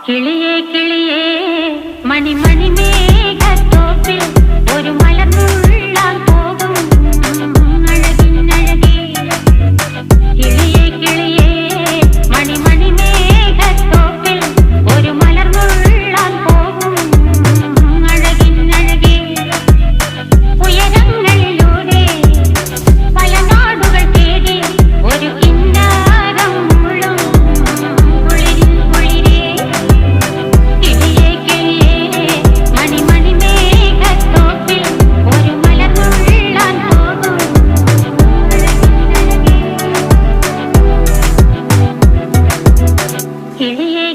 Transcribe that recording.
കിളിയേ കിളിയേ മണിമണി മേഘത്തോപ്പിൽ ഒരു മലർന്നുള്ളാൻ പോകും അഴകിനഴകേ. കിളിയേ കിളിയേ മണിമണി മേഘത്തോപ്പിൽ ഒരു മലർന്നുള്ളാൻ പോകും അഴകിനഴകേ. ഉയരങ്ങളിലൂടെ പല നാടുകൾ തേടി ഒരു കിന്നാരം മുഴും കുളിരിൽ കുളിരേ. കിളിയേ കിളിയേ മണിമണി മേഘത്തോപ്പിൽ ഒരു മലർന്നുള്ളാൻ പോകും അഴകിനഴകേ. കിളിയേ